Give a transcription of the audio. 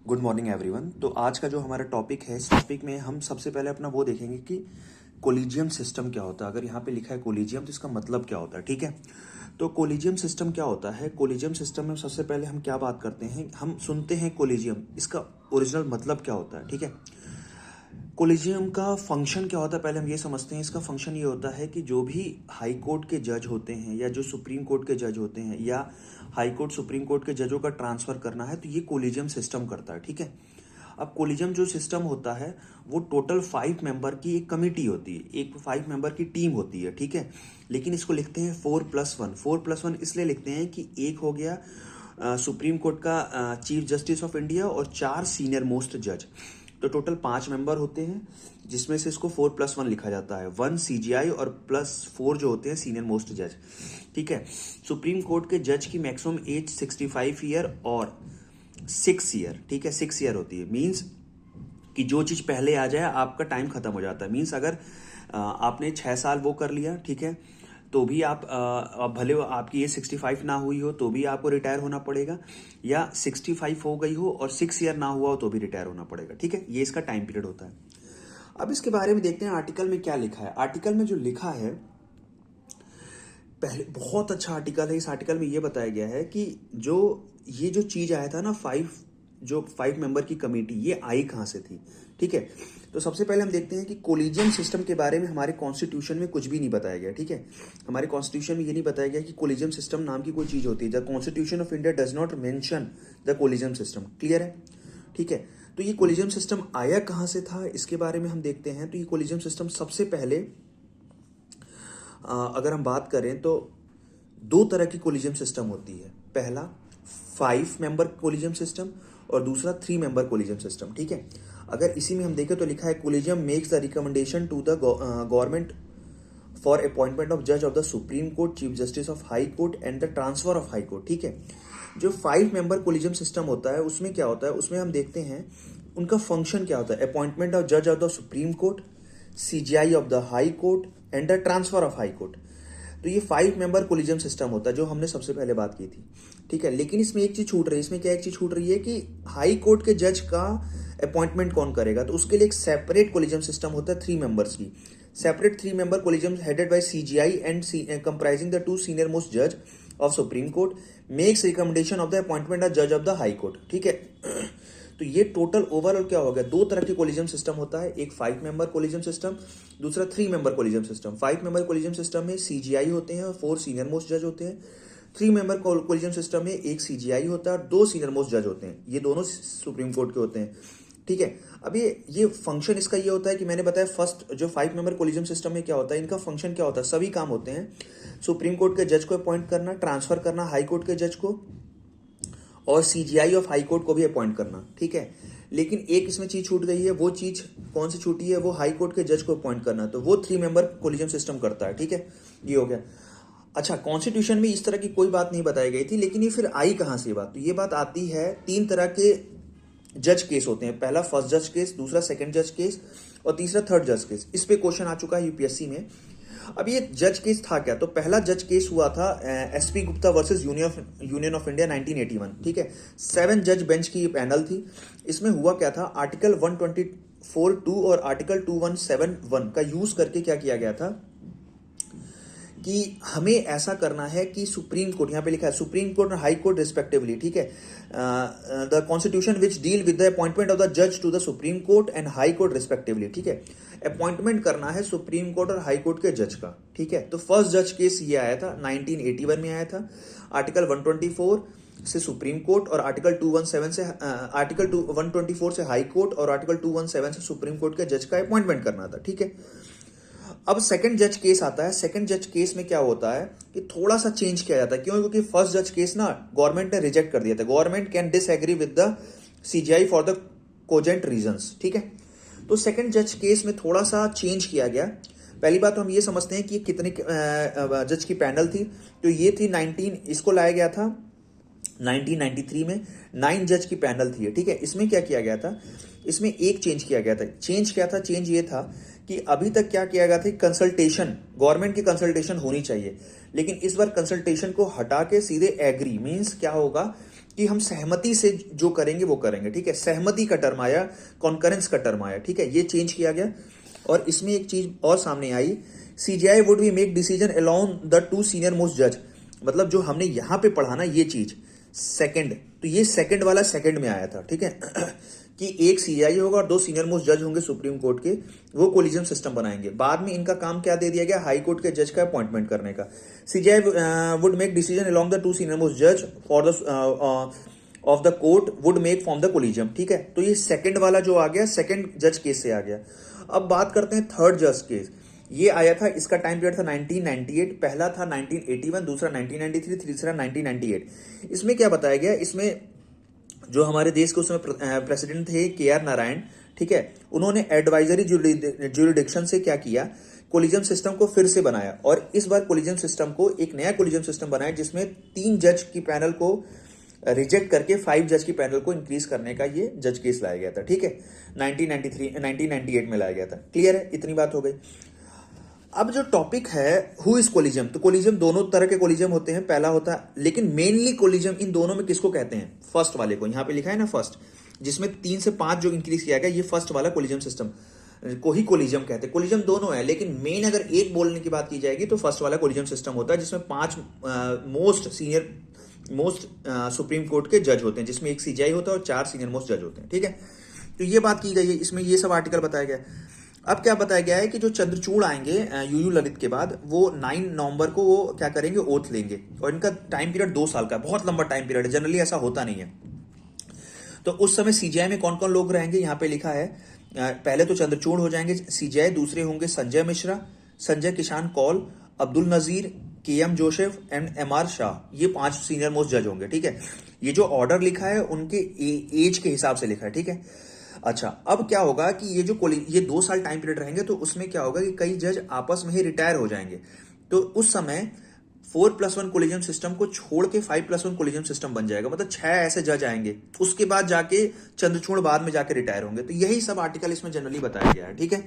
Good morning everyone. तो आज का जो हमारा टॉपिक है, इस टॉपिक में हम सबसे पहले अपना वो देखेंगे कि कोलिजियम सिस्टम क्या होता है। अगर यहाँ पे लिखा है कोलिजियम तो इसका मतलब क्या होता है, ठीक है। तो कोलिजियम सिस्टम क्या होता है? कोलिजियम सिस्टम में सबसे पहले हम क्या बात करते हैं, हम सुनते हैं कोलिजियम, इसका ओरिजिनल मतलब क्या होता है, ठीक है। कोलिजियम का फंक्शन क्या होता है, पहले हम ये समझते हैं। इसका फंक्शन ये होता है कि जो भी हाई कोर्ट के जज होते हैं या जो सुप्रीम कोर्ट के जज होते हैं या हाई कोर्ट सुप्रीम कोर्ट के जजों का ट्रांसफ़र करना है तो ये कोलिजियम सिस्टम करता है, ठीक है। अब कोलिजियम जो सिस्टम होता है वो टोटल 5 मेंबर की एक कमिटी होती है, एक 5 मेंबर की टीम होती है, ठीक है। लेकिन इसको लिखते हैं 4+1। 4+1 इसलिए लिखते हैं कि एक हो गया सुप्रीम कोर्ट का चीफ जस्टिस ऑफ इंडिया और 4 सीनियर मोस्ट जज। तो टोटल 5 मेंबर होते हैं, जिसमें से इसको 4+1 लिखा जाता है। 1 सीजीआई और +4 जो होते हैं सीनियर मोस्ट जज, ठीक है। सुप्रीम कोर्ट के जज की मैक्सिमम एज 65 ईयर और 6 ईयर, ठीक है, 6 ईयर होती है। मीन्स कि जो चीज़ पहले आ जाए आपका टाइम खत्म हो जाता है। मीन्स अगर आपने 6 साल वो कर लिया, ठीक है, तो भी आप भले आपकी ये 65 ना हुई हो तो भी आपको रिटायर होना पड़ेगा, या 65 हो गई हो और 6 ईयर ना हुआ हो तो भी रिटायर होना पड़ेगा, ठीक है। ये इसका टाइम पीरियड होता है। अब इसके बारे में देखते हैं आर्टिकल में क्या लिखा है। आर्टिकल में जो लिखा है, पहले बहुत अच्छा आर्टिकल है। इस आर्टिकल में ये बताया गया है कि ये जो चीज आया था ना, 5 मेंबर की कमेटी, ये आई कहाँ से थी, ठीक है। तो सबसे पहले हम देखते हैं कि कोलिजियम सिस्टम के बारे में हमारे कॉन्स्टिट्यूशन में कुछ भी नहीं बताया गया, ठीक है। हमारे कॉन्स्टिट्यूशन में ये नहीं बताया गया कि कोलिजियम सिस्टम नाम की कोई चीज होती है। The constitution of India does not mention the collegium system. Clear है, ठीक है। तो ये कोलिजियम सिस्टम आया कहाँ से था, इसके बारे में हम देखते हैं। तो ये कोलिजियम सिस्टम सबसे पहले अगर हम बात करें तो 2 तरह की कोलिजियम सिस्टम होती है। पहला 5 मेंबर कोलिजियम सिस्टम और दूसरा 3 मेंबर कोलिजियम सिस्टम, ठीक है। अगर इसी में हम देखें तो लिखा है collegium makes the recommendation to the government for appointment of जज of the supreme court, chief justice of high court and the transfer of high court, ठीक है। जो 5 मेंबर कोलिजियम सिस्टम होता है उसमें क्या होता है, उसमें हम देखते हैं उनका फंक्शन क्या होता है। अपॉइंटमेंट ऑफ जज of the supreme court, CGI of the high court and the transfer of high court. तो ये 5 मेंबर कोलिजियम सिस्टम होता है जो हमने सबसे पहले बात की थी, ठीक है। लेकिन इसमें एक चीज छूट रही है। इसमें क्या एक चीज छूट रही है कि हाई कोर्ट के जज का अपॉइंटमेंट कौन करेगा। तो उसके लिए एक सेपरेट कोलिजियम सिस्टम होता है 3 मेंबर्स की। Separate 3 member collegium headed by CGI and comprising the 2 senior most जज of supreme court makes recommendation of the appointment of जज ऑफ द हाई कोर्ट, ठीक है। तो ये टोटल ओवरऑल क्या हो गया, 2 तरह के कोलिजियम सिस्टम होता है। एक 5 मेंबर कोलिजियम सिस्टम, दूसरा 3 member collegium system. 5 member collegium system में सीजीआई होते हैं और 4 सीनियर मोस्ट जज होते हैं। 3 मेंबर कोलिजियम सिस्टम में एक सीजीआई होता है और 2 सीनियर मोस्ट जज होते हैं। ये दोनों सुप्रीम कोर्ट के होते हैं, ठीक है। अब ये फंक्शन इसका ये होता है कि मैंने बताया फर्स्ट जो 5 मेंबर कोलिजियम सिस्टम में क्या होता है, इनका फंक्शन क्या होता है, सभी काम होते हैं। सुप्रीम कोर्ट के जज को अपॉइंट करना, ट्रांसफर करना हाई कोर्ट के जज को, और सीजीआई ऑफ हाई कोर्ट को भी अपॉइंट करना, ठीक है। लेकिन एक इसमें चीज छूट गई है। वो चीज कौन सी छूटी है, वो हाई कोर्ट के जज को अपॉइंट करना। तो वो 3 मेंबर कोलिजियम सिस्टम करता है, ठीक है। ये हो गया। अच्छा, कॉन्स्टिट्यूशन में इस तरह की कोई बात नहीं बताई गई थी, लेकिन ये फिर आई कहां से बात। तो ये बात आती है 3 तरह के जज केस होते हैं। पहला फर्स्ट जज केस, दूसरा सेकंड जज केस और तीसरा थर्ड जज केस। इस पे क्वेश्चन आ चुका है यूपीएससी में। अब ये जज केस था क्या, तो पहला जज केस हुआ था SP Gupta versus union of India 1981, ठीक है। 7 जज बेंच की पैनल थी। इसमें हुआ क्या था, आर्टिकल 124(2) और आर्टिकल 2171 का यूज करके क्या किया गया था कि हमें ऐसा करना है कि सुप्रीम कोर्ट, यहां पे लिखा है सुप्रीम कोर्ट और हाई कोर्ट रिस्पेक्टिवली, ठीक है, the constitution which deal with the appointment of the जज to the supreme court and high court respectively, ठीक है। अपॉइंटमेंट करना है सुप्रीम कोर्ट और हाई कोर्ट के जज का, ठीक है। तो फर्स्ट जज केस ये आया था 1981 में आया था। आर्टिकल 124 से सुप्रीम कोर्ट और आर्टिकल 217 से आर्टिकल 124 से हाई कोर्ट और आर्टिकल 217 से सुप्रीम कोर्ट के जज का अपॉइंटमेंट करना था, ठीक है। अब सेकंड जज केस आता है। सेकंड जज केस में क्या होता है कि थोड़ा सा चेंज किया जाता है। क्यों, क्योंकि फर्स्ट जज केस ना गवर्नमेंट ने रिजेक्ट कर दिया था। Government can disagree with the CGI for the cogent reasons, ठीक है। तो सेकंड जज केस में थोड़ा सा चेंज किया गया। पहली बात तो हम ये समझते हैं कि कितने जज की पैनल थी। तो ये थी 19, इसको लाया गया था 1993 में। 9 जज की पैनल थी, ठीक है। इसमें क्या किया गया था, इसमें एक चेंज किया गया था। चेंज क्या था, चेंज ये था कि अभी तक क्या किया गया था, कंसल्टेशन, गवर्नमेंट की कंसल्टेशन होनी चाहिए, लेकिन इस बार कंसल्टेशन को हटा के सीधे एग्री। मींस क्या होगा कि हम सहमति से जो करेंगे वो करेंगे, ठीक है। सहमति का टर्म आया, कॉन्करेंस का टर्म आया, ठीक है, ये चेंज किया गया। और इसमें एक चीज और सामने आई, CJI would be make decision along the two senior most जज, मतलब जो हमने यहां पे पढ़ा ना ये चीज सेकंड, तो ये सेकंड वाला सेकंड में आया था, ठीक है कि एक सीजीआई होगा और दो सीनियर मोस्ट जज होंगे सुप्रीम कोर्ट के, वो कोलिजियम सिस्टम बनाएंगे। बाद में इनका काम क्या दे दिया गया, हाई कोर्ट के जज का अपॉइंटमेंट करने का। CJI would make decision along the two senior most जज for the of the court would make from the collegium, ठीक है। तो ये सेकंड वाला जो आ गया, सेकंड जज केस से आ गया। अब बात करते हैं थर्ड जज केस। ये आया था, इसका टाइम पीरियड था 1998, पहला था 1981, दूसरा 1993, तीसरा 1998। इसमें क्या बताया गया, इसमें जो हमारे देश के उसमें प्रेसिडेंट थे KR नारायण, ठीक है, उन्होंने एडवाइजरी ज्यूरिडिक्शन से क्या किया, कोलिजियम सिस्टम को फिर से बनाया। और इस बार कोलिजियम सिस्टम को एक नया कोलिजियम सिस्टम बनाया जिसमें 3 जज की पैनल को रिजेक्ट करके 5 जज की पैनल को इंक्रीज करने का ये जज केस लाया गया था, ठीक है। 1998 में लाया गया था। क्लियर है, इतनी बात हो गई। अब जो टॉपिक है हु इज कोलिजियम, तो कोलिजियम दोनों तरह के कोलिजियम होते हैं, पहला होता है, लेकिन मेनली कोलिजियम इन दोनों में किसको कहते हैं, फर्स्ट वाले को, यहां पे लिखा है ना फर्स्ट, जिसमें 3 से 5 जो इंक्रीज किया गया, ये फर्स्ट वाला कोलिजियम सिस्टम को ही कोलिजियम कहते हैं। कोलिजियम दोनों है, लेकिन मेन अगर एक बोलने की बात की जाएगी तो फर्स्ट वाला कोलिजियम सिस्टम होता है, जिसमें 5 मोस्ट सुप्रीम कोर्ट के जज होते हैं, जिसमें एक सीजीआई होता है और 4 सीनियर मोस्ट जज होते हैं, ठीक है। तो ये बात की गई है, इसमें ये सब आर्टिकल बताया गया है। अब क्या बताया गया है कि जो चंद्रचूड़ आएंगे यूयू ललित के बाद, वो 9 नवंबर को वो क्या करेंगे, ओथ लेंगे, और इनका टाइम पीरियड 2 साल का, बहुत लंबा टाइम पीरियड है, जनरली ऐसा होता नहीं है। तो उस समय सीजीआई में कौन कौन लोग रहेंगे, यहाँ पे लिखा है, पहले तो चंद्रचूड़ हो जाएंगे सीजीआई, दूसरे होंगे Sanjay Mishra, Sanjay Kishan Kaul, Abdul Nazeer, KM Joseph and MR Shah, ये 5 सीनियर मोस्ट जज होंगे, ठीक है। ये जो ऑर्डर लिखा है उनके एज के हिसाब से लिखा है, ठीक है। अच्छा, अब क्या होगा कि ये 2 साल टाइम पीरियड रहेंगे, तो उसमें क्या होगा कि कई जज आपस में ही रिटायर हो जाएंगे, तो उस समय 4+1 कोलिजियम सिस्टम को छोड़ के 5+1 कोलिजियम सिस्टम बन जाएगा, मतलब 6 ऐसे जज आएंगे, उसके बाद जाके चंद्रचूड़ बाद में जाके रिटायर होंगे। तो यही सब आर्टिकल इसमें जनरली बताया गया है, ठीक है।